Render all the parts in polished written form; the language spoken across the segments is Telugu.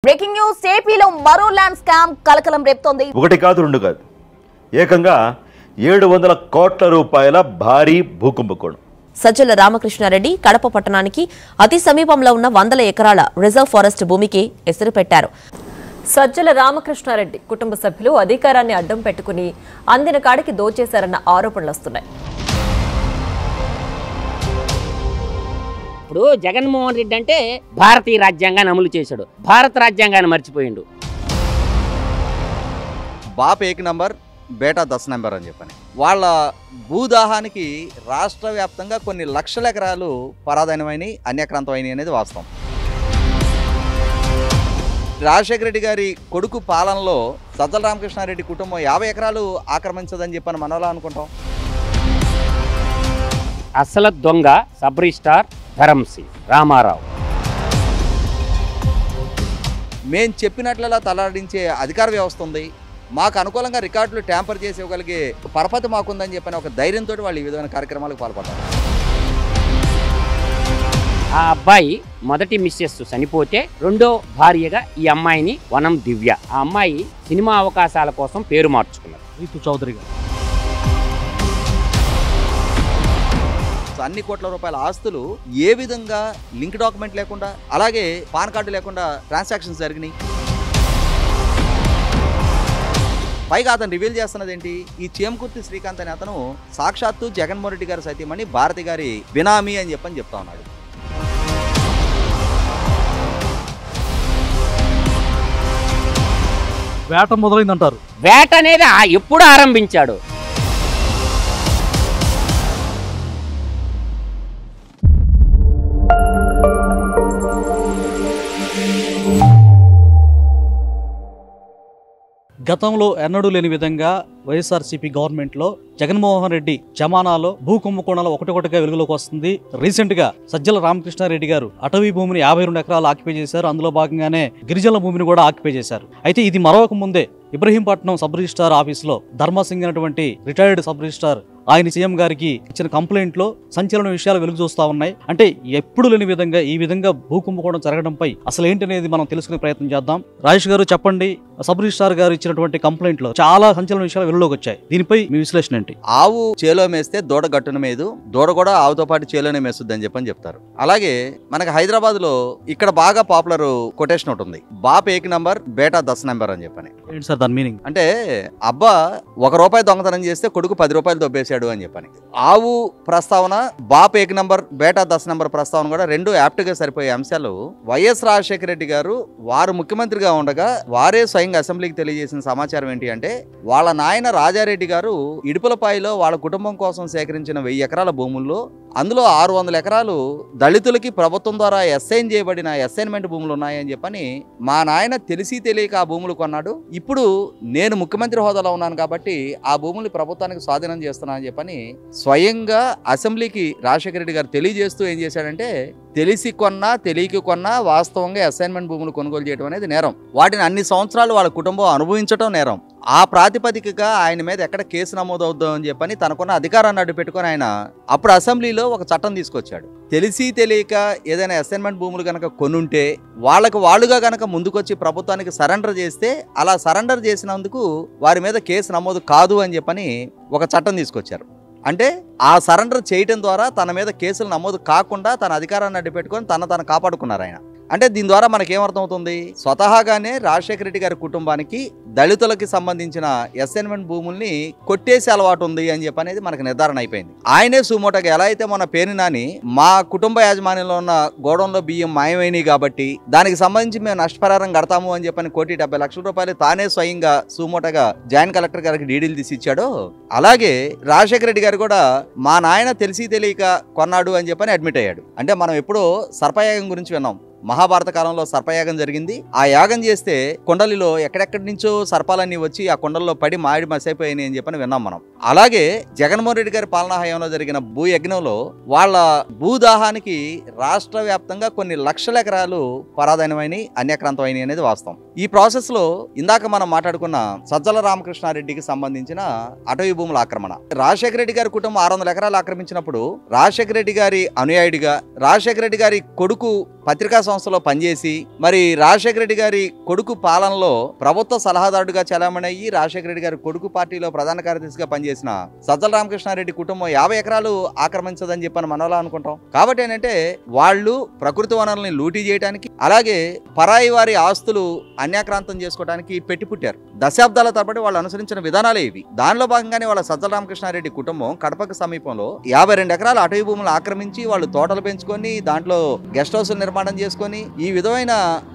బ్రేకింగ్ న్యూస్ ఏపీలో మరో ల్యాండ్ స్కామ్ కలకలం రేపుతోంది. ఒకటి కాదు రెండు కాదు, ఏకంగా 700 కోట్ల రూపాయల భారీ భూకుంభకోణం. సజ్జల రామకృష్ణారెడ్డి కడప పట్టణానికి అతి సమీపంలో ఉన్న 100 ఎకరాల రిజర్వ్ ఫారెస్ట్ భూమికి ఎసరు పెట్టారు. సజ్జల రామకృష్ణారెడ్డి కుటుంబ సభ్యులు అధికారాన్ని అడ్డం పెట్టుకుని అందిన కాడికి దోచేశారన్న ఆరోపణలు వస్తున్నాయి. ఇప్పుడు జగన్మోహన్ రెడ్డి అంటే భారతీయ రాజ్యాంగాన్ని అమలు చేశాడు, భారత రాజ్యాంగాన్ని మర్చిపోయిండు. బాప్ 1 నంబర్ బేటా 10 నంబర్ అని చెప్పని వాళ్ళ భూదాహానికి రాష్ట్ర వ్యాప్తంగా కొన్ని లక్షల ఎకరాలు పరాధీనమైనవి, అన్యాక్రాంతమైనవి అనేది వాస్తవం. రాజశేఖర రెడ్డి గారి కొడుకు పాలనలో సజ్జల రామకృష్ణారెడ్డి కుటుంబం 50 ఎకరాలు ఆక్రమించదని చెప్పని మనలో అనుకుంటాం. అసలు దొంగ సబ్ రిజిస్ట్రార్ ధరంసి రామారావు. మేం చెప్పినట్లలా తలాడించే అధికార వ్యవస్థ ఉంది, మాకు అనుకూలంగా రికార్డులు ట్యాంపర్ చేసి ఇవ్వగలిగే పరపతి మాకుందని చెప్పని ఒక ధైర్యంతో వాళ్ళు ఈ విధమైన కార్యక్రమాలకు పాల్పడ్డారు. ఆ అబ్బాయి మొదటి మిస్సెస్ చనిపోతే రెండో భార్యగా ఈ అమ్మాయిని వనం దివ్య, ఆ అమ్మాయి సినిమా అవకాశాల కోసం పేరు మార్చుకున్నారు రీతు చౌదరి గారు. అన్ని కోట్ల రూపాయల ఆస్తులు ఏ విధంగా లింక్ డాక్యుమెంట్ లేకుండా, అలాగే పాన్ కార్డు లేకుండా ట్రాన్సాక్షన్స్ జరిగినాయి. పైగా అతను రివీల్ చేస్తున్నది ఏంటి, ఈ చేమకుర్తి శ్రీకాంత్ అనే అతను సాక్షాత్తు జగన్మోహన్ రెడ్డి గారి సతీమణి భారతి గారి బినామీ అని చెప్తా ఉన్నాడు. వేట మొదలైందంటారు. వేట అనేది ఎప్పుడు ఆరంభించాడు? గతంలో ఎన్నడూ లేని విధంగా వైఎస్ఆర్సీపీ గవర్నమెంట్లో జగన్మోహన్ రెడ్డి జమానాలో భూ కుంభకోణాలు ఒకటిగా వెలుగులోకి వస్తుంది. రీసెంట్ గా సజ్జల రామకృష్ణారెడ్డి గారు అటవీ భూమిని 52 ఎకరాలు ఆక్యుపై చేశారు. అందులో భాగంగానే గిరిజనుల భూమిని కూడా ఆక్యుపై చేశారు. అయితే ఇది మరొక ముందే ఇబ్రహీంపట్నం సబ్ రిజిస్ట్రార్ ఆఫీస్ లో ధర్మసింగ్ అనేటువంటి రిటైర్డ్ సబ్ రిజిస్ట్రార్ ఆయన సీఎం గారికి ఇచ్చిన కంప్లైంట్ లో సంచలన విషయాలు వెలుగు చూస్తా ఉన్నాయి. అంటే ఎప్పుడు లేని విధంగా ఈ విధంగా భూ కుంభకోణం జరగడంపై అసలు ఏంటనేది మనం తెలుసుకునే ప్రయత్నం చేద్దాం. రాజేష్ గారు చెప్పండి, సబ్ రిజిస్ట్రార్ గారు ఇచ్చినటువంటి కంప్లైంట్ లో చాలా సంచలన విషయాలు వెలుగులోకి వచ్చాయి. దీనిపై మీ విశ్లేషణ ఏంటి? ఆవు చేలో మేస్తే దూడ గట్టున మేదు, దూడ కూడా ఆవుతో పాటు చేలోనే మేస్తుంది అని చెప్తారు. అలాగే మనకి హైదరాబాద్ లో ఇక్కడ బాగా పాపులర్ కొటేషన్ ఒకటి ఉంది, బాప్ 1 నంబర్ బేటా 10 నంబర్ అని చెప్పని. ఏంటి సార్ దాని మీనింగ్? అంటే అబ్బా ₹1 దొంగతనం చేస్తే కొడుకు ₹10 దొబ్బేశాడు అని చెప్పని. ఆవు ప్రస్తావన, బాప్ 1 నంబర్ బేటా 10 నంబర్ ప్రస్తావన కూడా రెండు యాప్ట్ గా సరిపోయే అంశాలు. వైఎస్ రాజశేఖర రెడ్డి గారు వారు ముఖ్యమంత్రిగా ఉండగా వారే స్వయంగా అసెంబ్లీకి తెలియజేసిన సమాచారం ఏంటి అంటే, వాళ్ళ నాయన రాజారెడ్డి గారు ఇడుపులపాయలో వాళ్ళ కుటుంబం కోసం సేకరించిన 1000 ఎకరాల భూముల్లో అందులో 600 ఎకరాలు దళితులకి ప్రభుత్వం ద్వారా అసైన్ చేయబడిన అసైన్మెంట్ భూములు ఉన్నాయని చెప్పని మా నాయన తెలిసి తెలియక ఆ భూములు కొన్నాడు. ఇప్పుడు నేను ముఖ్యమంత్రి హోదాలో ఉన్నాను కాబట్టి ఆ భూములు ప్రభుత్వానికి స్వాధీనం చేస్తున్నానని చెప్పని స్వయంగా అసెంబ్లీకి రాజశేఖర రెడ్డి గారు తెలియజేస్తూ ఏం చేశాడంటే, తెలిసి కొన్నా తెలియక కొన్నా వాస్తవంగా అసైన్మెంట్ భూములు కొనుగోలు చేయడం అనేది నేరం. వాటిని అన్ని సంవత్సరాలు వాళ్ళ కుటుంబం అనుభవించడం నేరం. ఆ ప్రాతిపదికగా ఆయన మీద ఎక్కడ కేసు నమోదవుద్దాం అని చెప్పని తనకున్న అధికారాన్ని అడ్డు పెట్టుకుని ఆయన అప్పుడు అసెంబ్లీలో ఒక చట్టం తీసుకొచ్చాడు. తెలిసి తెలియక ఏదైనా అసైన్మెంట్ భూములు కనుక కొనుంటే వాళ్ళుగా కనుక ముందుకొచ్చి ప్రభుత్వానికి సరెండర్ చేస్తే అలా సరెండర్ చేసినందుకు వారి మీద కేసు నమోదు కాదు అని చెప్పని ఒక చట్టం తీసుకొచ్చారు. అంటే ఆ సరెండర్ చేయటం ద్వారా తన మీద కేసులు నమోదు కాకుండా తన అధికారాన్ని అడ్డు పెట్టుకొని తను కాపాడుకున్నారు ఆయన. అంటే దీని ద్వారా మనకేమర్థమవుతుంది, స్వతహాగానే రాజశేఖర రెడ్డి గారి కుటుంబానికి దళితులకి సంబంధించిన అసైన్మెంట్ భూముల్ని కొట్టేసే అలవాటు ఉంది అని చెప్పి అనేది మనకు నిర్ధారణ అయిపోయింది. ఆయనే సుమోటగా ఎలా అయితే మన పేరు నాని మా కుటుంబ యాజమాన్యంలో ఉన్న గోడౌన్లో బియ్యం మాయమైనవి కాబట్టి దానికి సంబంధించి మేము నష్టపరిహారం కడతాము అని చెప్పని ₹1,70,00,000 తానే స్వయంగా సుమోటగా జాయింట్ కలెక్టర్ గారికి డీడీలు తీసి ఇచ్చాడో, అలాగే రాజశేఖర రెడ్డి గారు కూడా మా నాయన తెలిసి తెలియక కొన్నాడు అని చెప్పని అడ్మిట్ అయ్యాడు. అంటే మనం ఎప్పుడో సర్పయాగం గురించి విన్నాం. మహాభారత కాలంలో సర్పయాగం జరిగింది. ఆ యాగం చేస్తే కొండలిలో ఎక్కడెక్కడి నుంచో సర్పాలన్నీ వచ్చి ఆ కొండల్లో పడి మాడి మసైపోయాయి అని చెప్పని విన్నాం మనం. అలాగే జగన్మోహన్ రెడ్డి గారి పాలనా హయాంలో జరిగిన భూ యజ్ఞంలో వాళ్ళ భూదాహానికి రాష్ట్ర వ్యాప్తంగా కొన్ని లక్షల ఎకరాలు పరాధీనమైనవి, అన్యాక్రాంతమైనవి అనేది వాస్తవం. ఈ ప్రాసెస్ లో ఇందాక మనం మాట్లాడుకున్న సజ్జల రామకృష్ణారెడ్డికి సంబంధించిన అటవీ భూముల ఆక్రమణ, రాజశేఖర రెడ్డి గారి కుటుంబం 600 ఎకరాలు ఆక్రమించినప్పుడు రాజశేఖర రెడ్డి గారి అనుయాయుడిగా రాజశేఖర రెడ్డి గారి కొడుకు పత్రికా సంస్థలో పనిచేసి మరి రాజశేఖర రెడ్డి గారి కొడుకు పాలనలో ప్రభుత్వ సలహాదారుడుగా చలామణయ్యి రాజశేఖర రెడ్డి గారి కొడుకు పార్టీలో ప్రధాన కార్యదర్శిగా పనిచేసిన సజ్జల రామకృష్ణారెడ్డి కుటుంబం 50 ఎకరాలు ఆక్రమించదని చెప్పని మనలా అనుకుంటాం. కాబట్టి ఏంటంటే వాళ్ళు ప్రకృతి వనరుల్ని లూటీ చేయడానికి అలాగే పరాయి వారి ఆస్తులు అన్యాక్రాంతం చేసుకోవడానికి పెట్టి పుట్టారు. దశాబ్దాల తరబడి వాళ్ళు అనుసరించిన విధానాలే ఇవి. దానిలో భాగంగానే వాళ్ళ సజ్జల రామకృష్ణారెడ్డి కుటుంబం కడపకు సమీపంలో 52 ఎకరాల అటవీ భూములు ఆక్రమించి వాళ్ళు తోటలు పెంచుకొని దాంట్లో గెస్ట్ హౌస్ నిర్మాణం చేసుకొని ఈ విధమైన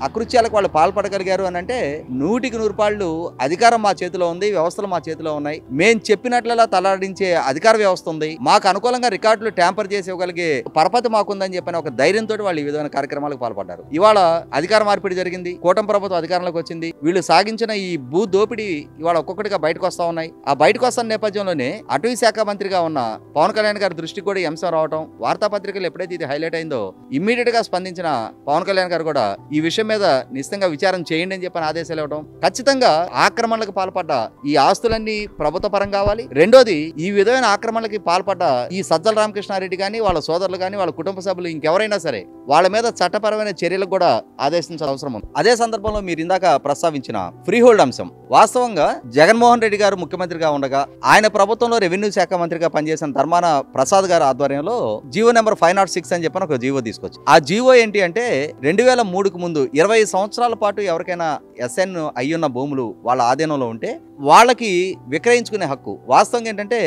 అకృత్యాలకు వాళ్ళు పాల్పడగలిగారు అని అంటే 100% అధికారం మా చేతిలో ఉంది, వ్యవస్థలు మా చేతిలో ఉన్నాయి, మేం చెప్పినట్లలా తలాడించే అధికార వ్యవస్థ ఉంది, మాకు అనుకూలంగా రికార్డులు ట్యాంపర్ చేసి ఇవ్వగలిగే పరపతి మాకుందని చెప్పిన ఒక ధైర్యంతో వాళ్ళు ఈ విధమైన కార్యక్రమాలకు పాల్పడ్డారు. ఇవాళ అధికార మార్పిడి జరిగింది, కూటమి ప్రభుత్వం అధికారంలోకి వచ్చింది, వీళ్ళు సాగించిన ఈ భూ దోపిడీ ఇవాళ ఒక్కొక్కటిగా బయటకు వస్తా ఉన్నాయి. ఆ బయటకు వస్తున్న నేపథ్యంలోనే అటవీ శాఖ మంత్రిగా ఉన్న పవన్ కళ్యాణ్ గారి దృష్టికి కూడా ఈ అంశం రావడం, వార్తాపత్రికలు ఎప్పుడైతే ఇది హైలైట్ అయిందో ఇమ్మీడియట్ గా స్పందించిన పవన్ కళ్యాణ్ గారు కూడా ఈ విషయం మీద నిశ్చితంగా విచారణ చేయండి అని చెప్పని ఆదేశాలు ఇవ్వడం, ఖచ్చితంగా ఆక్రమణలకు పాల్పడ్డ ఈ ఆస్తులన్నీ ప్రభుత్వ పరం కావాలి. రెండోది ఈ విధమైన ఆక్రమణలకి పాల్పడ్డ ఈ సజ్జల రామకృష్ణారెడ్డి గాని వాళ్ళ సోదరులు గాని వాళ్ళ కుటుంబ సభ్యులు ఇంకెవరైనా సరే వాళ్ళ మీద చట్టపరమైన చర్యలకు కూడా ఆదేశించాల్సిన అవసరం ఉంది. అదే సందర్భంలో మీరు ఇందాక ప్రస్తావించిన ఫ్రీ హోల్డ్ అంశం, వాస్తవంగా జగన్మోహన్ రెడ్డి గారు ముఖ్యమంత్రిగా ఉండగా ఆయన ప్రభుత్వంలో రెవెన్యూ శాఖ మంత్రిగా పనిచేసిన ధర్మాన ప్రసాద్ గారి ఆధ్వర్యంలో జీవో నెంబర్ 506 అని చెప్పిన ఒక జీవో తీసుకొచ్చి, ఆ జీవో ఏంటి అంటే 2003కు ముందు 20 సంవత్సరాల పాటు ఎవరికైనా ఎస్ఎన్ అయ్యున్న భూములు వాళ్ళ ఆధీనంలో ఉంటే వాళ్ళకి విక్రయించుకునే హక్కు. వాస్తవంగా ఏంటంటే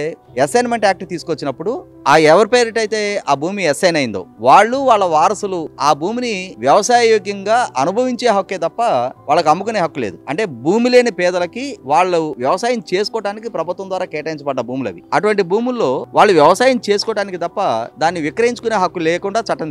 అసైన్మెంట్ యాక్ట్ తీసుకొచ్చినప్పుడు ఆ ఎవరి పేరిటైతే ఆ భూమి అసైన్ అయిందో వాళ్ళు వాళ్ళ వారసులు ఆ భూమిని వ్యవసాయ యోగ్యంగా అనుభవించే హక్కే తప్ప వాళ్ళకి అమ్ముకునే హక్కు లేదు. అంటే భూమి లేని పేదలకి వాళ్ళు వ్యవసాయం చేసుకోవడానికి ప్రభుత్వం ద్వారా కేటాయించబడ్డ భూములు అవి. అటువంటి భూముల్లో వాళ్ళు వ్యవసాయం చేసుకోవడానికి తప్ప దాన్ని విక్రయించుకునే హక్కు లేకుండా చట్టం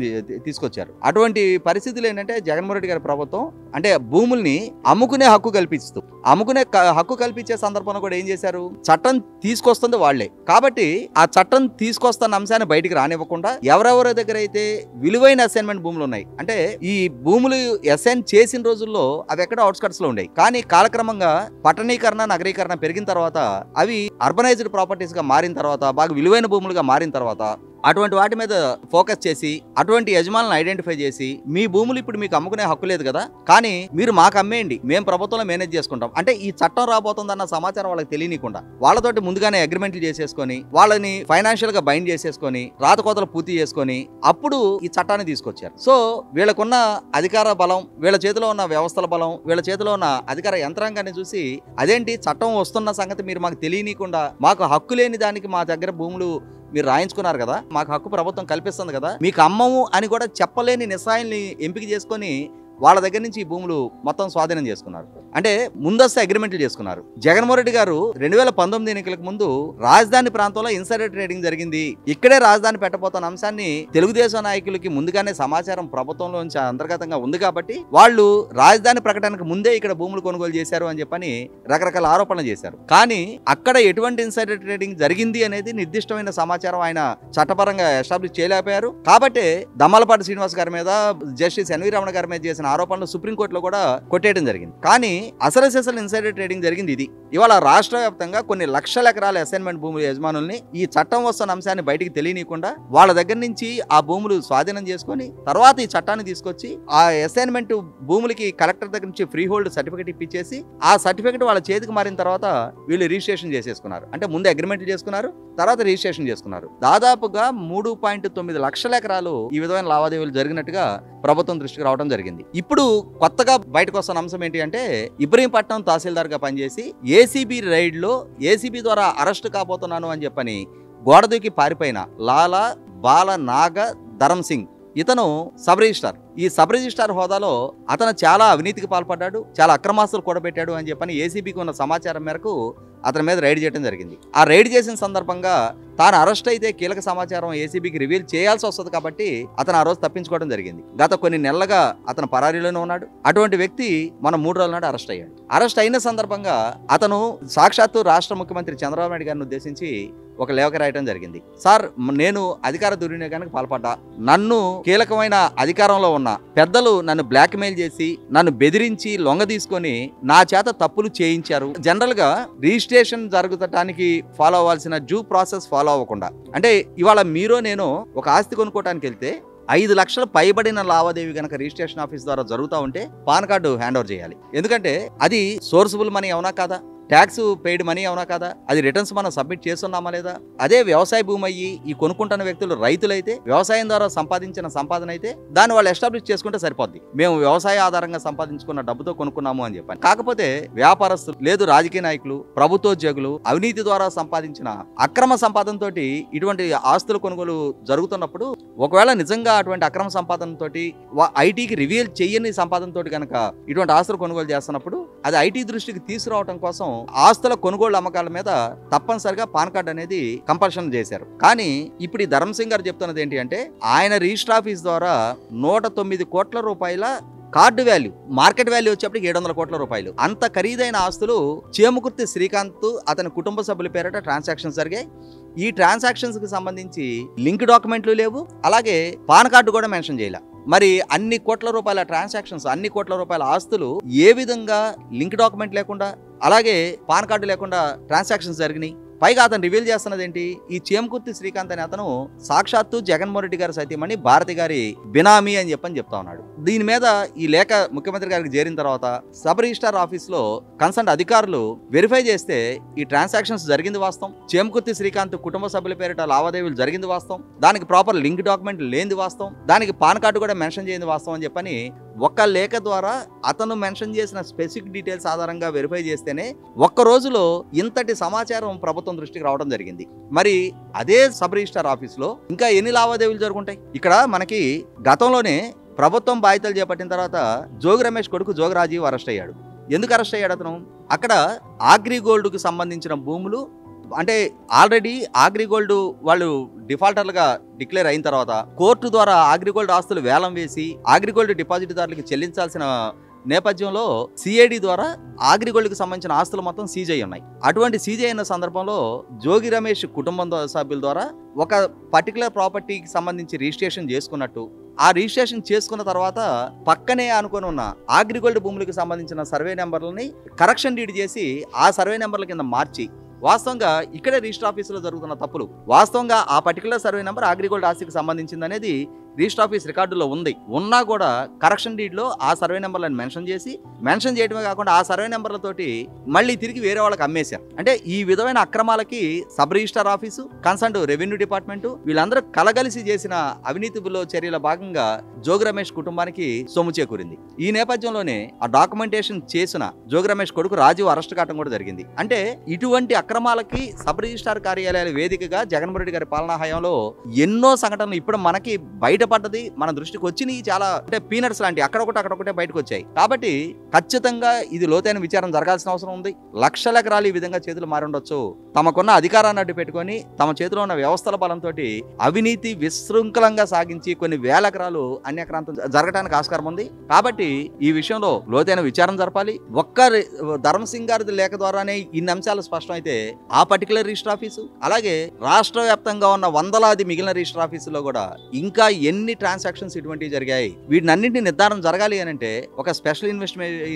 తీసుకొచ్చారు. అటువంటి పరిస్థితులు ఏంటంటే జగన్మోహన్ రెడ్డి గారి ప్రభుత్వం అంటే భూముల్ని అమ్ముకునే హక్కు కల్పిస్తూ అమ్ముకునే హక్కు కల్పించే సందర్భంలో కూడా ఏం చేశారు, చట్టం తీసుకొస్తుంది వాళ్లే. కాబట్టి ఆ చట్టం తీసుకొస్తున్న అంశాన్ని బయటికి రానివ్వకుండా ఎవరెవరి దగ్గర అయితే విలువైన అసైన్మెంట్ భూములు ఉన్నాయి, అంటే ఈ భూములు అసైన్ చేసిన రోజుల్లో అవి ఎక్కడ అవుట్స్కట్స్ లో ఉన్నాయి, కానీ కాలక్రమంగా పట్టణీకరణ నగరీకరణ పెరిగిన తర్వాత అవి అర్బనైజ్డ్ ప్రాపర్టీస్ గా మారిన తర్వాత బాగా విలువైన భూములుగా మారిన తర్వాత అటువంటి వాటి మీద ఫోకస్ చేసి అటువంటి యజమానులను ఐడెంటిఫై చేసి మీ భూములు ఇప్పుడు మీకు అమ్ముకునే హక్కు లేదు కదా, కానీ మీరు మాకు అమ్మేయండి, మేము ప్రభుత్వంలో మేనేజ్ చేసుకుంటాం. అంటే ఈ చట్టం రాబోతుందన్న సమాచారం వాళ్ళకి తెలియనికుండా వాళ్ళతోటి ముందుగానే అగ్రిమెంట్లు చేసేసుకొని వాళ్ళని ఫైనాన్షియల్ గా బైండ్ చేసేసుకొని రాతకోతలు పూర్తి చేసుకొని అప్పుడు ఈ చట్టాన్ని తీసుకొచ్చారు. సో వీళ్ళకున్న అధికార బలం, వీళ్ళ చేతిలో ఉన్న వ్యవస్థల బలం, వీళ్ళ చేతిలో ఉన్న అధికార యంత్రాంగాన్ని చూసి అదేంటి చట్టం వస్తున్న సంగతి మీరు మాకు తెలియనికుండా మాకు హక్కు లేని దానికి మా దగ్గర భూములు మీరు రాయించుకున్నారు కదా, మాకు హక్కు ప్రభుత్వం కల్పిస్తుంది కదా, మీకు అమ్మము అని కూడా చెప్పలేని నిస్సాయిల్ని ఎంపిక చేసుకొని వాళ్ళ దగ్గర నుంచి ఈ భూములు మొత్తం స్వాధీనం చేసుకున్నారు. అంటే ముందస్తు అగ్రిమెంట్లు చేసుకున్నారు. జగన్మోహన్ రెడ్డి గారు 2019 ఎన్నికలకు ముందు రాజధాని ప్రాంతంలో ఇన్సైడర్ ట్రేడింగ్ జరిగింది, ఇక్కడే రాజధాని పెట్టబోతున్న అంశాన్ని తెలుగుదేశం నాయకులకి ముందుగానే సమాచారం ప్రభుత్వంలోంచి అంతర్గతంగా ఉంది కాబట్టి వాళ్ళు రాజధాని ప్రకటనకు ముందే ఇక్కడ భూములు కొనుగోలు చేశారు అని చెప్పని రకరకాల ఆరోపణలు చేశారు. కానీ అక్కడ ఎటువంటి ఇన్సైడర్ ట్రేడింగ్ జరిగింది అనేది నిర్దిష్టమైన సమాచారం ఆయన చట్టపరంగా ఎస్టాబ్లిష్ చేయలేకపోయారు. కాబట్టి దమ్మలపాటి శ్రీనివాస్ గారి మీద జస్టిస్ ఎన్వి రమణ గారి మీద చేసిన ఆరోపణలు సుప్రీంకోర్టులో కూడా కొట్టేయడం జరిగింది. కానీ అసలు ఇన్సైడర్ ట్రేడింగ్ జరిగింది ఇది. ఇవాళ రాష్ట్ర వ్యాప్తంగా కొన్ని లక్షల ఎకరాల అసైన్మెంట్ భూముల యజమానుల్ని ఈ చట్టం వస్తున్న అంశాన్ని బయటికి తెలియనీయకుండా వాళ్ళ దగ్గర నుంచి ఆ భూములు స్వాధీనం చేసుకొని తర్వాత ఈ చట్టాన్ని తీసుకొచ్చి ఆ అసైన్మెంట్ భూములకి కలెక్టర్ దగ్గర నుంచి ఫ్రీ హోల్డ్ సర్టిఫికేట్ ఇప్పించేసి ఆ సర్టిఫికేట్ వాళ్ళ చేతికి మారిన తర్వాత వీళ్ళు రిజిస్ట్రేషన్ చేసేసుకున్నారు. అంటే ముందు అగ్రిమెంట్ చేసుకున్నారు, తర్వాత రిజిస్ట్రేషన్ చేసుకున్నారు. దాదాపుగా 3.9 లక్షల ఎకరాలు ఈ విధమైన లావాదేవీలు జరిగినట్టుగా ప్రభుత్వం దృష్టికి రావడం జరిగింది. ఇప్పుడు కొత్తగా బయటకు వస్తున్న అంశం ఏంటి అంటే ఇబ్రహీంపట్నం తహసీల్దార్ గా పనిచేసి ఏసీబీ రైడ్ లో ఏసీబీ ద్వారా అరెస్ట్ కాబోతున్నాను అని చెప్పని గోడ దూకి పారిపోయిన లాలా బాల నాగ ధరం సింగ్ ఇతను సబ్ రిజిస్ట్రార్. ఈ సబ్ రిజిస్ట్రార్ హోదాలో అతను చాలా అవినీతికి పాల్పడ్డాడు, చాలా అక్రమాస్తులు కూడబెట్టాడు అని చెప్పని ఏసీబీకి ఉన్న సమాచారం మేరకు అతని మీద రైడ్ చేయడం జరిగింది. ఆ రైడ్ చేసిన సందర్భంగా తాను అరెస్ట్ అయితే కీలక సమాచారం ఏసీబీకి రివీల్ చేయాల్సి వస్తుంది కాబట్టి అతను ఆ రోజు తప్పించుకోవడం జరిగింది. గత కొన్ని నెలలుగా అతను పరారీలోనే ఉన్నాడు. అటువంటి వ్యక్తి మనం 3 రోజుల నాడు అరెస్ట్ అయ్యాడు. అరెస్ట్ అయిన సందర్భంగా అతను సాక్షాత్తు రాష్ట్ర ముఖ్యమంత్రి చంద్రబాబు నాయుడు గారిని ఉద్దేశించి ఒక లేఖ రాయటం జరిగింది. సార్, నేను అధికార దుర్వినియోగానికి పాల్పడ్డా, నన్ను కీలకమైన అధికారంలో ఉన్న పెద్దలు నన్ను బ్లాక్ మెయిల్ చేసి నన్ను బెదిరించి లొంగ తీసుకొని నా చేత తప్పులు చేయించారు. జనరల్ గా రిజిస్ట్రేషన్ జరుగుతానికి ఫాలో అవ్వాల్సిన డ్యూ ప్రాసెస్ ఫాలో అవ్వకుండా, అంటే ఇవాళ మీరు నేను ఒక ఆస్తి కొనుక్కోవడానికి వెళ్తే 5 లక్షలు పైబడిన లావాదేవీ కనుక రిజిస్ట్రేషన్ ఆఫీస్ ద్వారా జరుగుతూ ఉంటే పాన్ కార్డు హ్యాండ్ ఓవర్ చేయాలి. ఎందుకంటే అది సోర్సబుల్ మనీ అవునా కాదా, ట్యాక్స్ పెయిడ్ మనీ అవునా కదా, అది రిటర్న్స్ మనం సబ్మిట్ చేస్తున్నామా లేదా. అదే వ్యవసాయ భూమి అయ్యి ఈ కొనుక్కుంటున్న వ్యక్తులు రైతులైతే, వ్యవసాయం ద్వారా సంపాదించిన సంపాదన అయితే దాన్ని వాళ్ళు ఎస్టాబ్లిష్ చేసుకుంటే సరిపోద్ది. మేము వ్యవసాయ ఆధారంగా సంపాదించుకున్న డబ్బుతో కొనుక్కున్నాము అని చెప్పాను. కాకపోతే వ్యాపారస్తులు లేదు రాజకీయ నాయకులు, ప్రభుత్వోద్యోగులు అవినీతి ద్వారా సంపాదించిన అక్రమ సంపాదనతో ఇటువంటి ఆస్తుల కొనుగోలు జరుగుతున్నప్పుడు ఒకవేళ నిజంగా అటువంటి అక్రమ సంపాదనతో ఐటీకి రివీల్ చేయని సంపాదనతో కనుక ఇటువంటి ఆస్తులు కొనుగోలు చేస్తున్నప్పుడు అది ఐటీ దృష్టికి తీసుకురావడం కోసం ఆస్తుల కొనుగోలు అమ్మకాల మీద తప్పనిసరిగా పాన్ కార్డ్ అనేది కంపల్షన్ చేశారు. కానీ ఇప్పుడు ఈ ధర్మసింగ్ గారు చెప్తున్నది ఏంటి అంటే ఆయన రిజిస్టర్ ఆఫీస్ ద్వారా 109 కోట్ల రూపాయల కార్డు వాల్యూ, మార్కెట్ వాల్యూ వచ్చేప్పటికి 700 కోట్ల రూపాయలు అంత ఖరీదైన ఆస్తులు చేముకుర్తి శ్రీకాంత్ అతని కుటుంబ సభ్యుల పేరిట ట్రాన్సాక్షన్స్ జరిగాయి. ఈ ట్రాన్సాక్షన్స్ కి సంబంధించి లింక్ డాక్యుమెంట్లు లేవు, అలాగే పాన్ కార్డు కూడా మెన్షన్ చేయాల. మరి అన్ని కోట్ల రూపాయల ట్రాన్సాక్షన్స్, అన్ని కోట్ల రూపాయల ఆస్తులు ఏ విధంగా లింక్ డాక్యుమెంట్ లేకుండా అలాగే పాన్ కార్డు లేకుండా ట్రాన్సాక్షన్స్ జరిగినాయి? పైగా అతను రివీల్ చేస్తున్నది ఏంటి, ఈ చేమకుర్తి శ్రీకాంత్ అనే అతను సాక్షాత్తు జగన్మోహన్ రెడ్డి గారి సతీమణి భారతి గారి బినామీ అని చెప్తా ఉన్నాడు. దీని మీద ఈ లేఖ ముఖ్యమంత్రి గారికి చేరిన తర్వాత సబ్ రిజిస్టార్ ఆఫీస్ లో కన్సర్న్ అధికారులు వెరిఫై చేస్తే ఈ ట్రాన్సాక్షన్స్ జరిగింది వాస్తవం, చేమకుర్తి శ్రీకాంత్ కుటుంబ సభ్యుల పేరిట లావాదేవీలు జరిగింది వాస్తవం, దానికి ప్రాపర్ లింక్ డాక్యుమెంట్ లేనిది వాస్తవం, దానికి పాన్ కార్డు కూడా మెన్షన్ చేయింది వాస్తవం అని చెప్పని ఒక్క లేఖ ద్వారా అతను మెన్షన్ చేసిన స్పెసిఫిక్ డీటెయిల్స్ ఆధారంగా వెరిఫై చేస్తేనే ఒక్క రోజులో ఇంతటి సమాచారం ప్రభుత్వం దృష్టికి రావడం జరిగింది. మరి అదే సబ్ రిజిస్టార్ ఆఫీస్లో ఇంకా ఎన్ని లావాదేవీలు జరుగుంటాయి? ఇక్కడ మనకి గతంలోనే ప్రభుత్వం బాధ్యతలు చేపట్టిన తర్వాత జోగి రమేష్ కొడుకు జోగి రాజీవ్ అరెస్ట్ అయ్యాడు. ఎందుకు అరెస్ట్ అయ్యాడు అతను? అక్కడ అగ్రిగోల్డ్కు సంబంధించిన భూములు అంటే ఆల్రెడీ అగ్రిగోల్డ్ వాళ్ళు డిఫాల్టర్లుగా డిక్లేర్ అయిన తర్వాత కోర్టు ద్వారా అగ్రిగోల్డ్ ఆస్తులు వేలం వేసి అగ్రిగోల్డ్ డిపాజిట్దారులకు చెల్లించాల్సిన నేపథ్యంలో సిఐడి ద్వారా అగ్రిగోల్డ్కి సంబంధించిన ఆస్తులు మొత్తం సీజ్ అయి ఉన్నాయి. అటువంటి సీజ్ అయిన సందర్భంలో జోగి రమేష్ కుటుంబం సభ్యుల ద్వారా ఒక పర్టికులర్ ప్రాపర్టీకి సంబంధించి రిజిస్ట్రేషన్ చేసుకున్నట్టు, ఆ రిజిస్ట్రేషన్ చేసుకున్న తర్వాత పక్కనే అనుకుని ఉన్న అగ్రిగోల్డ్ భూములకు సంబంధించిన సర్వే నెంబర్లని కరెక్షన్ డీడ్ చేసి ఆ సర్వే నెంబర్ల కింద మార్చి వాస్తవంగా ఇక్కడే రిజిస్టర్ ఆఫీసులో జరుగుతున్న తప్పులు, వాస్తవంగా ఆ పర్టికులర్ సర్వే నెంబర్ అగ్రిగోల్డ్ ఆస్తికి సంబంధించింది అనేది రిజిస్టర్ ఆఫీస్ రికార్డులో ఉంది. ఉన్నా కూడా కరెక్షన్ డీడ్లో ఆ సర్వే నెంబర్లను మెన్షన్ చేయడమే కాకుండా ఆ సర్వే నెంబర్లతోటి మళ్ళీ తిరిగి వేరే వాళ్ళకి అమ్మేశారు. అంటే ఈ విధమైన అక్రమాలకి sub register office, concern revenue department వీళ్ళందరూ కలగలిసి చేసిన అవినీతిలో చర్యల భాగంగా జోగి రమేష్ కుటుంబానికి సొమ్ము చేకూరింది. ఈ నేపథ్యంలోనే ఆ డాక్యుమెంటేషన్ చేసిన జోగి రమేష్ కొడుకు రాజీవ్ అరెస్ట్ కావడం కూడా జరిగింది. అంటే ఇటువంటి అక్రమాలకి సబ్ రిజిస్టార్ కార్యాలయాల వేదికగా జగన్మోహన్ రెడ్డి గారి పాలనా హయాంలో ఎన్నో సంఘటనలు ఇప్పుడు మనకి బయటపడ్డది, మన దృష్టికి వచ్చినాయి చాలా, అంటే పీనట్స్ లాంటి అక్కడొకటే బయటకు వచ్చాయి. కాబట్టి ఖచ్చితంగా ఇది లోతైన విచారణ జరగాల్సిన అవసరం ఉంది. లక్షల ఎకరాలు ఈ విధంగా చేతులు మారి ఉండొచ్చు. తమకున్న అధికారాన్ని అడ్డు పెట్టుకొని తమ చేతిలో ఉన్న వ్యవస్థల బలంతో అవినీతి విశృంఖలంగా సాగించి కొన్ని వేల ఎకరాలు అన్యాక్రాంతం జరగడానికి ఆస్కారం ఉంది. కాబట్టి ఈ విషయంలో లోతైన విచారణ జరపాలి. ఒక్క ధర్మసింగ్ గారి లేఖ ద్వారానే ఇన్ని అంశాలు స్పష్టమైతే ఆ పర్టికులర్ రిజిస్టర్ ఆఫీసు అలాగే రాష్ట్ర వ్యాప్తంగా ఉన్న వందలాది మిగిలిన రిజిస్టర్ ఆఫీసులో కూడా ఇంకా ఎన్ని ట్రాన్సాక్షన్స్ ఇటువంటివి జరిగాయి, వీటినన్నింటినీ నిర్ధారణ జరగాలి అని అంటే ఒక స్పెషల్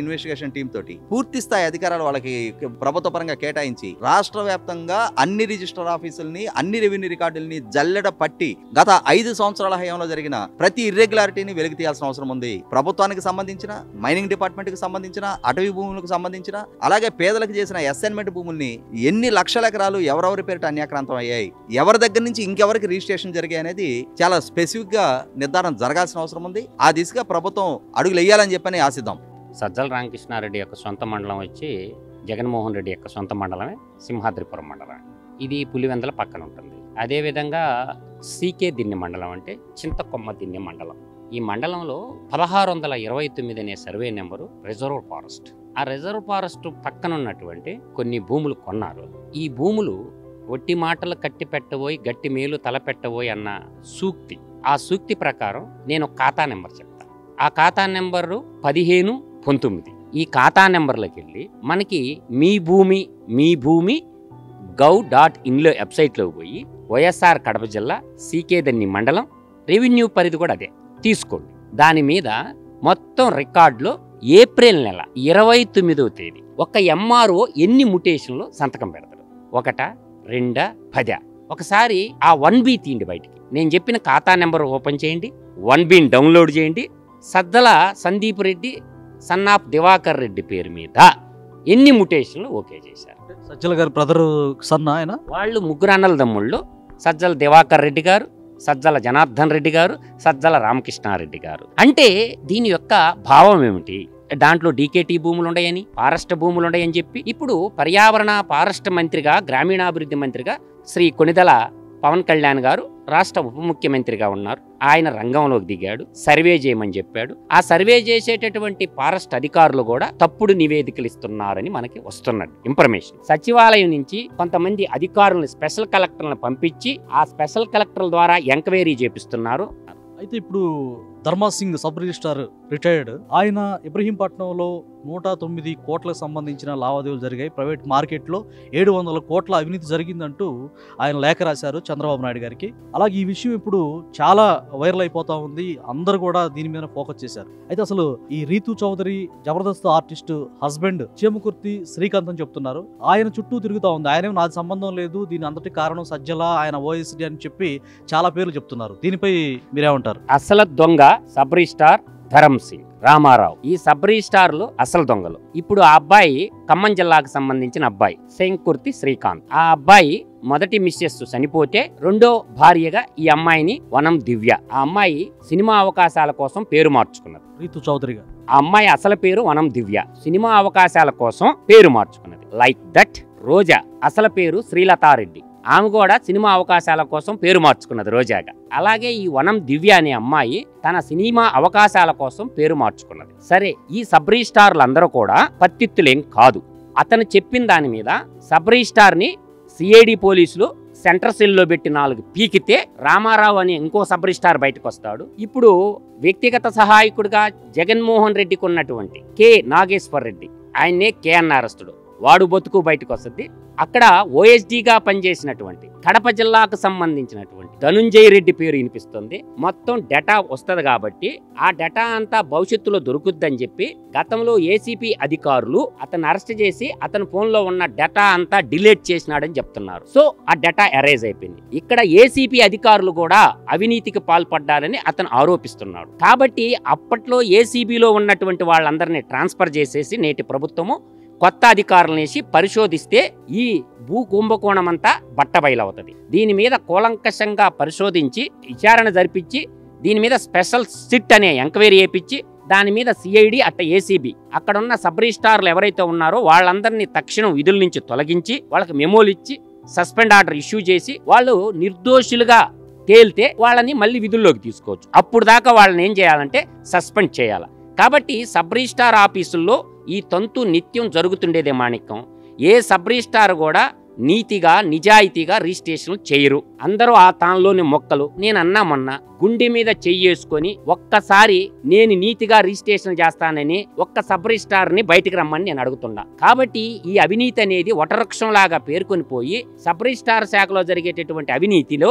ఇన్వెస్టిగేషన్ టీమ్ తోటి పూర్తి స్థాయి అధికారాలు వాళ్ళకి ప్రభుత్వ పరంగా కేటాయించి రాష్ట్ర వ్యాప్తంగా అన్ని రిజిస్టర్ ఆఫీసుల్ని, అన్ని రెవెన్యూ రికార్డుల్ని జల్లెడ పట్టి గత 5 సంవత్సరాల హయాంలో జరిగిన ప్రతి ఇర్రెగ్యులారిటీని వెలికి తీయాల్సిన అవసరం ఉంది. ప్రభుత్వానికి సంబంధించిన, మైనింగ్ డిపార్ట్మెంట్ కి సంబంధించిన, అటవీ భూములకు సంబంధించిన, అలాగే పేదలకు చేసిన అసైన్మెంట్ భూముల్ని ఎన్ని లక్షల ఎకరాలు ఎవరెవరి పేరిట అన్యాక్రాంతం అయ్యాయి, ఎవరి దగ్గర నుంచి ఇంకెవరికి రిజిస్ట్రేషన్ జరిగాయి అనేది చాలా స్పెసిఫిక్ గా నిర్ధారణ జరగాల్సిన అవసరం ఉంది. ఆ దిశగా ప్రభుత్వం అడుగులు వేయాలని చెప్పని ఆశిద్దాం. సజ్జల రామకృష్ణారెడ్డి యొక్క సొంత మండలం వచ్చి జగన్మోహన్ రెడ్డి యొక్క సొంత మండలమే సింహాద్రిపురం మండలం. ఇది పులివెందల పక్కన ఉంటుంది. అదేవిధంగా సీకే దిన్నె మండలం అంటే చింతకొమ్మ దిన్నె మండలం. ఈ మండలంలో 1629 అనే సర్వే నెంబరు రిజర్వ్ ఫారెస్ట్. ఆ రిజర్వ్ ఫారెస్ట్ పక్కన ఉన్నటువంటి కొన్ని భూములు కొన్నారు. ఈ భూములు ఒట్టి మాటలు కట్టి పెట్టబోయి గట్టి మేలు తలపెట్టబోయి అన్న సూక్తి, ఆ సూక్తి ప్రకారం నేను ఖాతా నెంబర్ చెప్తాను. ఆ ఖాతా నెంబరు 1519. ఈ ఖాతా నెంబర్లోకి వెళ్ళి మనకి మీ భూమి gov.inలో వెబ్సైట్లో పోయి వైఎస్ఆర్ కడప జిల్లా సీకే దన్ని మండలం రెవెన్యూ పరిధి కూడా అదే తీసుకోండి. దాని మీద మొత్తం రికార్డులో ఏప్రిల్ నెల 29వ తేదీ ఒక ఎంఆర్ఓ ఎన్ని ముటేషన్లో సంతకం పెడతాడు, 1, 2, 10. ఒకసారి ఆ 1B తీయండి బయటికి. నేను చెప్పిన ఖాతా నెంబర్ ఓపెన్ చేయండి. 1B డౌన్లోడ్ చేయండి. సజ్జల సందీప్ రెడ్డి సన్ ఆఫ్ దివాకర్ రెడ్డి పేరు మీద ఎన్ని మ్యుటేషన్లు ఓకే చేశారు. సజ్జల గారి బ్రదర్ సన్న ఆయన. వాళ్ళు ముగ్గురు అన్నల తమ్ముళ్ళు, సజ్జల దివాకర్ రెడ్డి గారు, సజ్జల జనార్దన్ రెడ్డి గారు, సజ్జల రామకృష్ణారెడ్డి గారు. అంటే దీని యొక్క భావం ఏమిటి? దాంట్లో డీకేటీ భూములు ఉన్నాయని, ఫారెస్ట్ భూములు ఉన్నాయని చెప్పి ఇప్పుడు పర్యావరణ ఫారెస్ట్ మంత్రిగా, గ్రామీణాభివృద్ధి మంత్రిగా శ్రీ కొణిదెల పవన్ కళ్యాణ్ గారు రాష్ట్ర ఉప ముఖ్యమంత్రిగా ఉన్నారు. ఆయన రంగంలోకి దిగాడు, సర్వే చేయమని చెప్పాడు. ఆ సర్వే చేసేటటువంటి ఫారెస్ట్ అధికారులు కూడా తప్పుడు నివేదికలు ఇస్తున్నారని మనకి వస్తున్నది ఇన్ఫర్మేషన్. సచివాలయం నుంచి కొంతమంది అధికారులను, స్పెషల్ కలెక్టర్లను పంపించి ఆ స్పెషల్ కలెక్టర్ల ద్వారా ఎంక్వైరీ చేపిస్తున్నారు. అయితే ఇప్పుడు ధర్మాసింగ్ సబ్ రిజిస్ట్రార్ రిటైర్డ్ ఆయన ఇబ్రహీంపట్నంలో 109 కోట్లకు సంబంధించిన లావాదేవీలు జరిగాయి, ప్రైవేట్ మార్కెట్లో 700 కోట్ల అవినీతి జరిగిందంటూ ఆయన లేఖ రాశారు చంద్రబాబు నాయుడు గారికి. అలాగే ఈ విషయం ఇప్పుడు చాలా వైరల్ అయిపోతా ఉంది, అందరూ కూడా దీని మీద ఫోకస్ చేశారు. అయితే అసలు ఈ రీతు చౌదరి జబర్దస్త్ ఆర్టిస్ట్ హస్బెండ్ చేమకుర్తి శ్రీకాంత్ అని చెప్తున్నారు. ఆయన చుట్టూ తిరుగుతా ఉంది, ఆయనేమో నాది సంబంధం లేదు, దీని అంతటి కారణం సజ్జల, ఆయన ఓఎస్డీ అని చెప్పి చాలా పేర్లు చెప్తున్నారు. దీనిపై మీరేమంటారు? అసలు దొంగ సబ్ రిజిస్టార్ ధరమ్ సింగ్ రామారావు. ఈ సబ్ రిజిస్టార్లు అసలు దొంగలు. ఇప్పుడు ఆ అబ్బాయి ఖమ్మం జిల్లాకు సంబంధించిన అబ్బాయి శంకుర్తి శ్రీకాంత్. ఆ అబ్బాయి మొదటి మిస్సెస్ చనిపోతే రెండో భార్యగా ఈ అమ్మాయిని వనం దివ్య. ఆ అమ్మాయి సినిమా అవకాశాల కోసం పేరు మార్చుకున్నది రీతు చౌదరిగా. ఆ అమ్మాయి అసలు పేరు వనం దివ్య, సినిమా అవకాశాల కోసం పేరు మార్చుకున్నది. లైక్ దట్ రోజా అసలు పేరు శ్రీలతారెడ్డి, ఆమె కూడా సినిమా అవకాశాల కోసం పేరు మార్చుకున్నది రోజాగా. అలాగే ఈ వనం దివ్య అనే అమ్మాయి తన సినిమా అవకాశాల కోసం పేరు మార్చుకున్నది. సరే, ఈ సబ్ రిజిస్టార్లు అందరూ కూడా పత్తిత్తులేం కాదు. అతను చెప్పిన దాని మీద సబ్ రిజిస్టార్ ని సిఐడి పోలీసులు సెంటర్ సెల్లో పెట్టి 4 పీకితే రామారావు అని ఇంకో సబ్ రిజిస్టార్ బయటకు వస్తాడు. ఇప్పుడు వ్యక్తిగత సహాయకుడిగా జగన్మోహన్ రెడ్డికి ఉన్నటువంటి కె నాగేశ్వర్ రెడ్డి, ఆయన్నే కేఎన్ఆర్ఎస్టుడు, వాడు బతుకు బయటకు వస్తుంది. అక్కడ ఓఎస్డీగా పనిచేసినటువంటి కడప జిల్లాకు సంబంధించినటువంటి ధనుంజయ రెడ్డి పేరు వినిపిస్తుంది. మొత్తం డేటా వస్తుంది కాబట్టి ఆ డేటా అంతా భవిష్యత్తులో దొరుకుద్దని చెప్పి గతంలో ఏసీపీ అధికారులు అతను అరెస్ట్ చేసి అతని ఫోన్లో ఉన్న డేటా అంతా డిలీట్ చేసినాడని చెప్తున్నారు. సో ఆ డేటా ఎరేజ్ అయిపోయింది. ఇక్కడ ఏసీపీ అధికారులు కూడా అవినీతికి పాల్పడ్డారని అతను ఆరోపిస్తున్నాడు. కాబట్టి అప్పట్లో ఏసీబీలో ఉన్నటువంటి వాళ్ళందరినీ ట్రాన్స్ఫర్ చేసేసి నేటి ప్రభుత్వము కొత్త అధికారులను వేసి పరిశోధిస్తే ఈ భూ కుంభకోణం అంతా బట్టబయలవుతుంది. దీని మీద కూలంకషంగా పరిశోధించి విచారణ జరిపించి దీని మీద స్పెషల్ సిట్ అనే ఎంక్వైరీ చేయించి దాని మీద సిఐడి అట్ట ఏసీబీ అక్కడున్న సబ్ రిజిస్టార్లు ఎవరైతే ఉన్నారో వాళ్ళందరినీ తక్షణం విధుల నుంచి తొలగించి వాళ్ళకి మెమోలు ఇచ్చి సస్పెండ్ ఆర్డర్ ఇష్యూ చేసి వాళ్ళు నిర్దోషులుగా తేలితే వాళ్ళని మళ్ళీ విధుల్లోకి తీసుకోవచ్చు. అప్పుడు దాకా వాళ్ళని ఏం చేయాలంటే సస్పెండ్ చేయాలి. కాబట్టి సబ్ రిజిస్టార్ ఆఫీసుల్లో ఈ తంతు నిత్యం జరుగుతుండేదే మాణిక్యం. ఏ సబ్ రిజిస్టార్ కూడా నీతిగా నిజాయితీగా రిజిస్ట్రేషన్లు చేయరు. అందరూ ఆ తాన్లోని మొక్కలు. నేను అన్నా మొన్న గుండె మీద చెయ్యేసుకొని ఒక్కసారి నేను నీతిగా రిజిస్ట్రేషన్ చేస్తానని ఒక్క సబ్ రిజిస్టార్ని బయటికి రమ్మని నేను అడుగుతున్నా. కాబట్టి ఈ అవినీతి అనేది వటవృక్షం లాగా పేర్కొని పోయి సబ్ రిజిస్టార్ శాఖలో జరిగేటటువంటి అవినీతిలో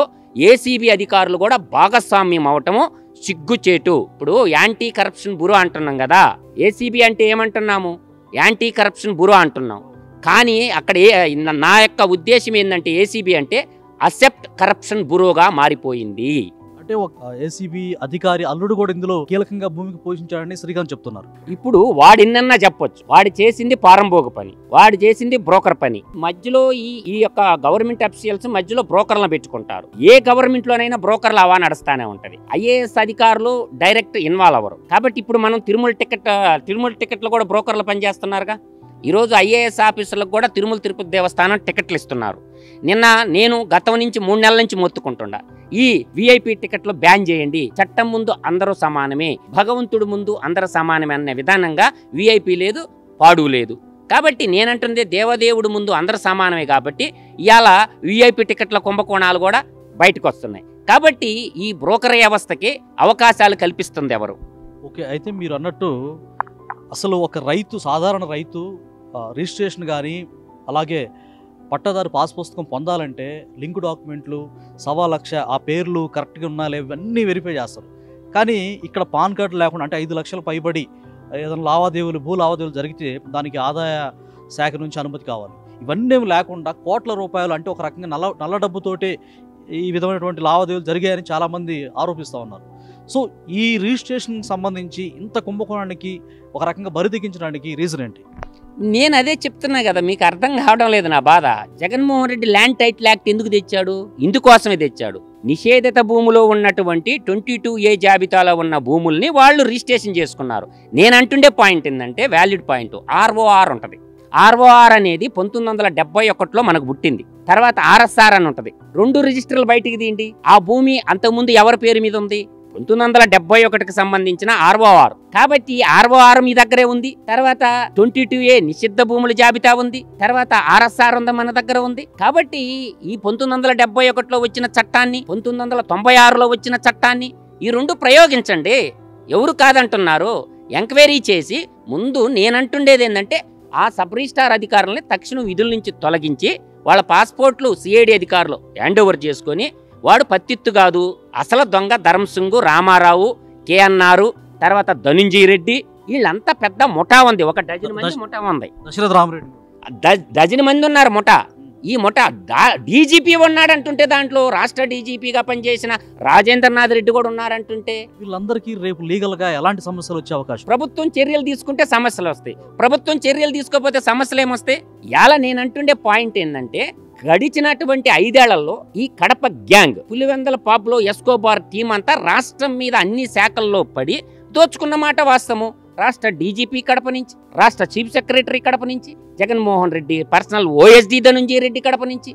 ఏసీబీ అధికారులు కూడా భాగస్వామ్యం అవటము సిగ్గుచేటు. ఇప్పుడు యాంటీ కరప్షన్ బ్యూరో అంటున్నాం కదా, ఏసీబీ అంటే ఏమంటున్నాము? యాంటీ కరప్షన్ బ్యూరో అంటున్నాం. కానీ అక్కడ నా యొక్క ఉద్దేశం ఏంటంటే ఏసీబీ అంటే అసెప్ట్ కరప్షన్ బ్యూరోగా మారిపోయింది. అంటే ఒక ఏసీబీ అధికారి అల్లుడు కూడా ఇందులో కీలకంగా భూమికి పోషించాడని శ్రీకాంత్ చెప్తున్నారు. ఇప్పుడు వాడిన్నన్నా చెప్పొచ్చు, వాడు చేసింది పారంభోగ పని, వాడు చేసింది బ్రోకర్ పని. మధ్యలో ఈ యొక్క గవర్నమెంట్ అఫీషియల్స్ మధ్యలో బ్రోకర్లను పెట్టుకుంటారు. ఏ గవర్నమెంట్ లోనైనా బ్రోకర్లు అవా నడుస్తానే ఉంటది. ఐఏఎస్ అధికారులు డైరెక్ట్ ఇన్వాల్వ్ అవ్వరు. కాబట్టి ఇప్పుడు మనం తిరుమల టికెట్లు కూడా బ్రోకర్లు పనిచేస్తున్నారుగా. ఈరోజు ఐఏఎస్ ఆఫీసర్లకు కూడా తిరుమల తిరుపతి దేవస్థానం టికెట్లు ఇస్తున్నారు. నిన్న నేను గతం నుంచి 3 నెలల నుంచి మొత్తుకుంటున్నా, ఈ విఐపి టికెట్లు బ్యాన్ చేయండి, చట్టం ముందు అందరూ సమానమే, భగవంతుడు ముందు అందరూ సమానమే అనే విధానంగా విఐపి లేదు, పాడు లేదు. కాబట్టి నేనంటుంది దేవదేవుడు ముందు అందరూ సమానమే. కాబట్టి ఇవాళ విఐపి టికెట్ల కుంభకోణాలు కూడా బయటకు వస్తున్నాయి. కాబట్టి ఈ బ్రోకర్ వ్యవస్థకి అవకాశాలు కల్పిస్తుంది ఎవరు? ఓకే, అయితే మీరు అన్నట్టు అసలు ఒక రైతు, సాధారణ రైతు రిజిస్ట్రేషన్ కానీ అలాగే పట్టాదారు పాస్ పుస్తకం పొందాలంటే లింక్ డాక్యుమెంట్లు 1,00,000 ఆ పేర్లు కరెక్ట్గా ఉన్నా లేవు ఇవన్నీ వెరిఫై చేస్తారు. కానీ ఇక్కడ పాన్ కార్డు లేకుండా అంటే 5 లక్షల పైబడి ఏదైనా లావాదేవీలు, భూ లావాదేవీలు జరిగితే దానికి ఆదాయ శాఖ నుంచి అనుమతి కావాలి. ఇవన్నీ లేకుండా కోట్ల రూపాయలు అంటే ఒక రకంగా నల్ల డబ్బుతోటే ఈ విధమైనటువంటి లావాదేవీలు జరిగాయని చాలామంది ఆరోపిస్తూ ఉన్నారు. సో ఈ రిజిస్ట్రేషన్ సంబంధించి ఇంత కుంభకోణానికి ఒక రకంగా బరితెగించడానికి రీజన్ ఏంటి? నేను అదే చెప్తున్నా కదా, మీకు అర్థం కావడం లేదు నా బాధ. Jaganmohan Reddy land title act ఎందుకు తెచ్చాడు? ఇందుకోసమే తెచ్చాడు. నిషేధిత భూములో ఉన్నటువంటి 22A జాబితాలో ఉన్న భూముల్ని వాళ్ళు రిజిస్ట్రేషన్ చేసుకున్నారు. నేను అంటుండే పాయింట్ ఏంటంటే, వ్యాలిడ్ పాయింట్, ROR ఉంటుంది. ROR అనేది 1971లో మనకు పుట్టింది. తర్వాత RSR అని ఉంటుంది. 2 రిజిస్టర్లు బయటికి తీయండి. ఆ భూమి అంతకుముందు ఎవరి పేరు మీద ఉంది? 1971కి సంబంధించిన ROR. కాబట్టి ROR మీ దగ్గరే ఉంది. తర్వాత 22A నిషిద్ధ భూముల జాబితా ఉంది. తర్వాత RSR మన దగ్గర ఉంది. కాబట్టి ఈ 1971లో వచ్చిన చట్టాన్ని, 1996లో వచ్చిన చట్టాన్ని, ఈ 2 ప్రయోగించండి. ఎవరు కాదంటున్నారు? ఎంక్వైరీ చేసి ముందు నేనంటుండేది ఏంటంటే, ఆ సబ్ రిజిస్ట్రార్ అధికారులని తక్షణం విధుల నుంచి తొలగించి వాళ్ళ పాస్పోర్ట్లు CID అధికారులు హ్యాండ్ ఓవర్ చేసుకొని, వాడు పత్తిత్తు కాదు, అసలు దొంగ ధర్మసింగ్, రామారావు, KNR, తర్వాత ధనుంజయ రెడ్డి, వీళ్ళంతా పెద్ద ముఠా ఉంది. ఒక డజన్ మంది ముఠా ఉంది. దశరథ రామరెడ్డి డజన్ మంది ఉన్నారు ముఠా. ఈ ముఠా డీజీపీ ఉన్నాడంటుంటే, దాంట్లో రాష్ట్ర డీజీపీగా పనిచేసిన రాజేంద్రనాథ్ రెడ్డి కూడా ఉన్నారంటుంటే, వీళ్ళందరికీ రేపు లీగల్ గా ఎలాంటి సమస్యలు వచ్చే అవకాశం? ప్రభుత్వం చర్యలు తీసుకుంటే సమస్యలు వస్తాయి. ప్రభుత్వం చర్యలు తీసుకోకపోతే సమస్యలు ఏమొస్తాయి? ఇలా నేను అంటుండే పాయింట్ ఏంటంటే, గడిచినటువంటి 5 ఏళ్లలో ఈ Kadapa gang, Pulivendula Pablo Escobar team అంతా రాష్ట్రం మీద అన్ని శాఖల్లో పడి దోచుకున్న మాట వాస్తవము. రాష్ట్ర డీజీపీ కడప నుంచి, రాష్ట్ర చీఫ్ సెక్రటరీ కడప నుంచి, జగన్మోహన్ రెడ్డి పర్సనల్ OSD ధనుంజయ రెడ్డి కడప నుంచి,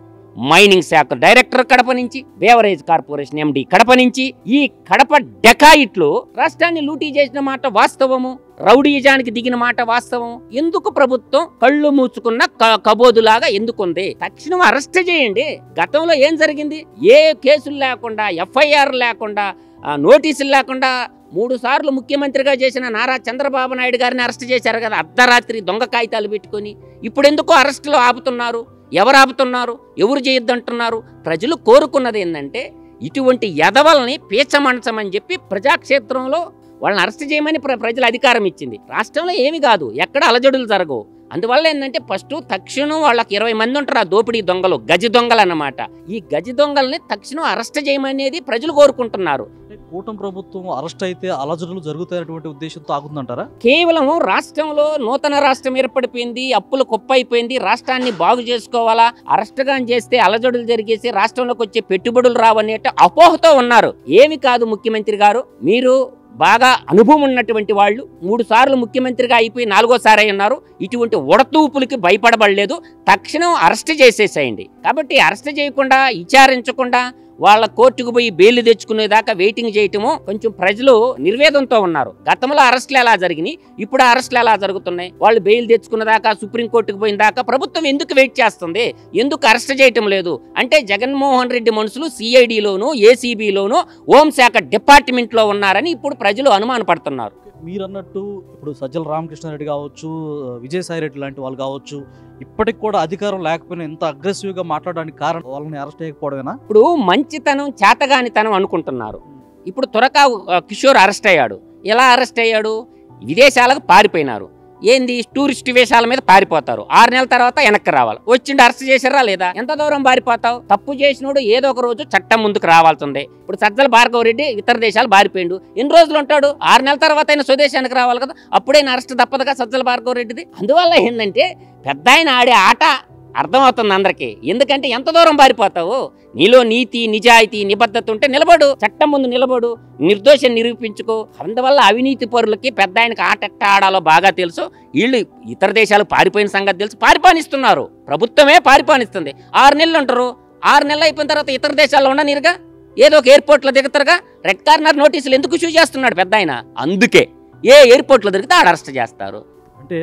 మైనింగ్ శాఖ డైరెక్టర్ కడప నుంచి, బేవరేజ్ కార్పొరేషన్ MD కడప నుంచి, ఈ కడప డెకాయిట్లు రాష్ట్రాన్ని లూటీ చేసిన మాట వాస్తవము. రౌడీజానికి దిగిన మాట వాస్తవం. ఎందుకు ప్రభుత్వం కళ్ళు మూసుకున్న కబోదులాగా ఎందుకుంది? తక్షణం అరెస్ట్ చేయండి. గతంలో ఏం జరిగింది? ఏ కేసులు లేకుండా, FIR లేకుండా, నోటీసులు లేకుండా 3 సార్లు ముఖ్యమంత్రిగా చేసిన నారా చంద్రబాబు నాయుడు గారిని అరెస్ట్ చేశారు కదా, అర్ధరాత్రి దొంగ కాగితాలు పెట్టుకొని. ఇప్పుడు ఎందుకు అరెస్టులు ఆపుతున్నారు? ఎవరు ఆపుతున్నారు? ఎవరు చేయొద్దంటున్నారు? ప్రజలు కోరుకున్నది ఏంటంటే, ఇటువంటి ఎదవల్ని పీచమంచమని చెప్పి ప్రజాక్షేత్రంలో వాళ్ళని అరెస్ట్ చేయమని ప్రజలు అధికారం ఇచ్చింది. రాష్ట్రంలో ఏమి కాదు, ఎక్కడ అలజడులు జరగవు. అందువల్ల ఏంటంటే, ఫస్ట్ తక్షణం వాళ్ళకి 20 మంది ఉంటారు ఆ దోపిడీ దొంగలు, గజ దొంగలు అన్నమాట. ఈ గజ దొంగల్ని తక్షణం అరెస్ట్ చేయమనేది ప్రజలు కోరుకుంటున్నారు. కూటమి ప్రభుత్వం అరెస్ట్ అయితే అలజడులు జరుగుతాయనేటువంటి ఉద్దేశంతో ఆగుతుందంటారా? కేవలం రాష్ట్రంలో నూతన రాష్ట్రం ఏర్పడిపోయింది, అప్పులు కుప్పైపోయింది, రాష్ట్రాన్ని బాగు చేసుకోవాలా, అరెస్ట్గా చేస్తే అలజడులు జరిగేసి రాష్ట్రంలోకి వచ్చే పెట్టుబడులు రావనేట అపోహతో ఉన్నారు. ఏమి కాదు ముఖ్యమంత్రి గారు, మీరు బాగా అనుభవం ఉన్నటువంటి వాళ్ళు, 3 సార్లు ముఖ్యమంత్రిగా అయిపోయి 4వ ఉన్నారు. ఇటువంటి ఉడతూపులకి భయపడబడలేదు. తక్షణం అరెస్ట్ చేసేసేయండి. కాబట్టి అరెస్ట్ చేయకుండా, విచారించకుండా వాళ్ళ కోర్టుకు పోయి బెయిల్ తెచ్చుకునేదాకా వెయిటింగ్ చేయటము కొంచెం ప్రజలు నిర్వేదంతో ఉన్నారు. గతంలో అరెస్టులు ఎలా జరిగినాయి, ఇప్పుడు అరెస్టులు ఎలా జరుగుతున్నాయి? వాళ్ళు బెయిల్ తెచ్చుకున్న దాకా, సుప్రీంకోర్టుకు పోయిన దాకా ప్రభుత్వం ఎందుకు వెయిట్ చేస్తుంది? ఎందుకు అరెస్ట్ చేయటం లేదు? అంటే జగన్మోహన్ రెడ్డి మనుషులు CIDలోను, ACBలోను, హోంశాఖ డిపార్ట్మెంట్లో ఉన్నారని ఇప్పుడు ప్రజలు అనుమానపడుతున్నారు. మీరన్నట్టు ఇప్పుడు సజ్జల రామకృష్ణారెడ్డి కావచ్చు, విజయసాయి రెడ్డి లాంటి వాళ్ళు కావచ్చు, ఇప్పటికి కూడా అధికారం లేకపోయినా ఇంత అగ్రెసివ్గా మాట్లాడడానికి కారణం వాళ్ళని అరెస్ట్ చేయకపోవడమేనా? ఇప్పుడు మంచితనం, చేతగానితనం అనుకుంటున్నారు. ఇప్పుడు త్వరగా కిషోర్ అరెస్ట్ అయ్యాడు. ఎలా అరెస్ట్ అయ్యాడు? విదేశాలకు పారిపోయినారు. ఏంది, టూరిస్ట్ వేషాల మీద పారిపోతారు. 6 నెలల తర్వాత వెనక్కి రావాలి. వచ్చిండి అరెస్ట్ చేశారా లేదా? ఎంత దూరం పారిపోతావు? తప్పు చేసినోడు ఏదో ఒక రోజు చట్టం ముందుకు రావాల్సిందే. ఇప్పుడు సజ్జల భార్గవరెడ్డి ఇతర దేశాలు పారిపోయిండు. ఎన్ని రోజులు ఉంటాడు? 6 నెలల తర్వాత అయినా స్వదేశానికి రావాలి కదా, అప్పుడైనా అరెస్ట్ తప్పదుగా సజ్జల భార్గవరెడ్డిది. అందువల్ల ఏంటంటే, పెద్ద ఆయన ఆడే ఆట అర్థమవుతుంది అందరికీ. ఎందుకంటే ఎంత దూరం పారిపోతావు? నీలో నీతి, నిజాయితీ, నిబద్ధత ఉంటే నిలబడు, చట్టం ముందు నిలబడు, నిర్దోషం నిరూపించుకో. అందువల్ల అవినీతి పరులకి పెద్ద ఆయనకి ఆట ఎట్ట ఆడాలో బాగా తెలుసు. వీళ్ళు ఇతర దేశాలు పారిపోయిన సంగతి తెలుసు, పారిపానిస్తున్నారు. ప్రభుత్వమే పారిపానిస్తుంది. 6 నెలలు ఉంటారు. 6 నెలలు అయిపోయిన తర్వాత ఇతర దేశాల్లో ఉండనిరుగా, ఏదో ఒక ఎయిర్పోర్ట్లో దిగుతారుగా. రెడ్ కార్నర్ నోటీసులు ఎందుకు ఇష్యూ చేస్తున్నాడు పెద్ద ఆయన? అందుకే ఏ ఎయిర్పోర్ట్లో దొరికితే ఆడ అరెస్ట్ చేస్తారు. అంటే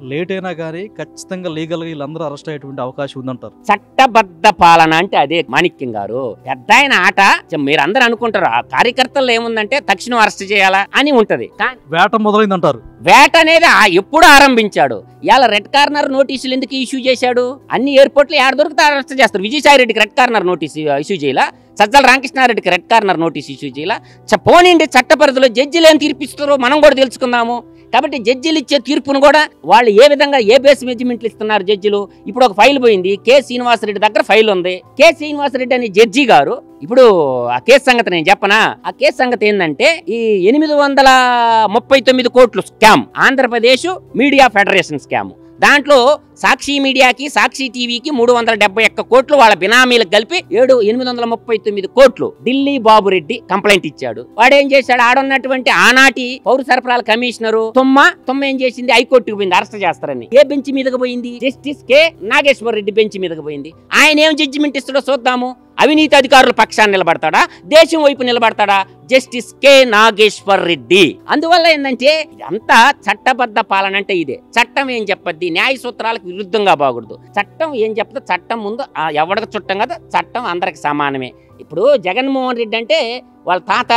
లేట్ అయినా కానీ ఖచ్చితంగా లీగల్గా వీళ్ళందరూ అరెస్ట్ అయ్యేటువంటి అవకాశం ఉందంటారు. చట్టబద్ధ పాలన అంటే అదే మాణిక్యం గారు. పెద్ద ఆయన ఆట మీరు అందరూ అనుకుంటారు, ఆ కార్యకర్తలు ఏముందంటే తక్షణం అరెస్ట్ చేయాలా అని ఉంటది. వేట మొదలైందంటారు. వేట అనేది ఎప్పుడు ఆరంభించాడు? ఇవాళ రెడ్ కార్నర్ నోటీసులు ఎందుకు ఇష్యూ చేశాడు? అన్ని ఎయిర్పోర్ట్లు ఏడ దొరికితే అరెస్ట్ చేస్తారు. విజయసాయి రెడ్డికి రెడ్ కార్నర్ నోటీసు ఇష్యూ చేయాల, సజ్జల రామకృష్ణారెడ్డికి రెడ్ కార్నర్ నోటీస్ ఇష్యూ చేయాల. పోనీండి, చట్ట పరిధిలో జడ్జిలు ఏం తీర్పిస్తారో మనం కూడా తెలుసుకుందాము. కాబట్టి జడ్జిలు ఇచ్చే తీర్పును కూడా వాళ్ళు ఏ విధంగా ఏ బేస్ జడ్జిమెంట్లు ఇస్తున్నారు జడ్జిలు. ఇప్పుడు ఒక ఫైల్ పోయింది, కె శ్రీనివాసరెడ్డి దగ్గర ఫైల్ ఉంది. కె శ్రీనివాసరెడ్డి అనే జడ్జి గారు ఇప్పుడు ఆ కేసు సంగతి నేను చెప్పనా. ఆ కేసు సంగతి ఏంటంటే ఈ 839 కోట్లు scam, Andhra Pradesh media federation scam. దాంట్లో సాక్షి మీడియాకి, సాక్షి టీవీకి 371 కోట్లు, వాళ్ళ బినామీలకు కలిపి 839 కోట్లు ఢిల్లీ బాబురెడ్డి కంప్లైంట్ ఇచ్చాడు. వాడేం చేశాడు, ఆడున్నటువంటి ఆనాటి పౌర సరఫరాల కమిషనరు తొమ్మ ఏం చేసింది, హైకోర్టుకు పోయింది అరెస్ట్ చేస్తారని. ఏ బెంచ్ మీదకి పోయింది, justice K Nageshwar Reddy bench మీదకి పోయింది. ఆయన ఏం జడ్జిమెంట్ ఇస్తాడో చూద్దాము. అవినీతి అధికారుల పక్షాన్ని నిలబడతాడా, దేశం వైపు నిలబడతాడా? Justice K Nageshwar Reddy. అందువల్ల ఏంటంటే అంతా చట్టబద్ధ పాలన అంటే ఇదే. చట్టం ఏం చెప్పద్ది, న్యాయ సూత్రాలకు విరుద్ధంగా బాగూడదు. చట్టం ఏం చెప్తే, చట్టం ముందు ఎవరికి చుట్టం కదా, చట్టం అందరికి సమానమే. ఇప్పుడు జగన్మోహన్ రెడ్డి అంటే వాళ్ళ తాత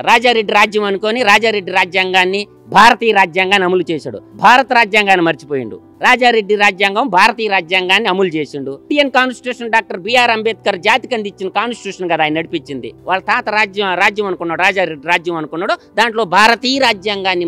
రాజారెడ్డి రాజ్యం అనుకొని రాజారెడ్డి రాజ్యాంగాన్ని, భారతీయ రాజ్యాంగాన్ని అమలు చేశాడు. భారత రాజ్యాంగాన్ని మర్చిపోయిండు. రాజారెడ్డి రాజ్యాంగం భారతీయ రాజ్యాంగాన్ని అమలు చేసిండు. Indian constitution doctor B R Ambedkar జాతికి అందించిన కాన్స్టిట్యూషన్ కదా ఆయన నడిపించింది. వాళ్ళ తాత రాజ్యం అనుకున్నాడు, రాజారెడ్డి రాజ్యం అనుకున్నాడు. దాంట్లో భారతీయ రాజ్యాంగాన్ని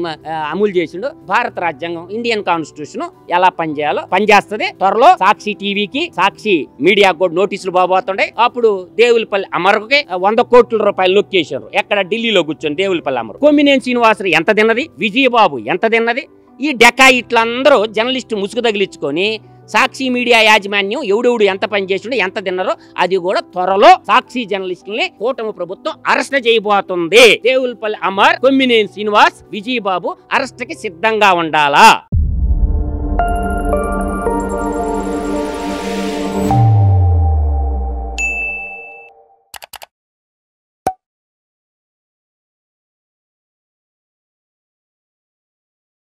అమలు చేసిండు. భారత రాజ్యాంగం, ఇండియన్ కాన్స్టిట్యూషన్ ఎలా పనిచేయాలో పనిచేస్తుంది. త్వరలో సాక్షి టీవీకి, సాక్షి మీడియాకు కూడా నోటీసులు బాబోతుండే. అప్పుడు దేవులపల్లి అమరుకి 100 కోట్ల రూపాయలు నొక్కేశారు. ఎక్కడ, ఢిల్లీలో కూర్చొని దేవులపల్లి అమరు. కొమ్మినేని శ్రీనివాసరావు ఎంత తిన్నది, విజయబాబు ఎంత తిన్నది, ఈ డెకాయిట్లందరూ జర్నలిస్టు ముసుగు తగిలించుకొని సాక్షి మీడియా యాజమాన్యం ఎవడెవడు ఎంత పని చేసిండో, ఎంత తిన్నారో అది కూడా త్వరలో సాక్షి జర్నలిస్టుల్ని కూటమి ప్రభుత్వం అరెస్ట్ చేయబోతుంది. దేవులపల్లి అమర్, కొమ్మినేని శ్రీనివాస్, విజయబాబు అరెస్ట్ కి సిద్ధంగా ఉండాలా.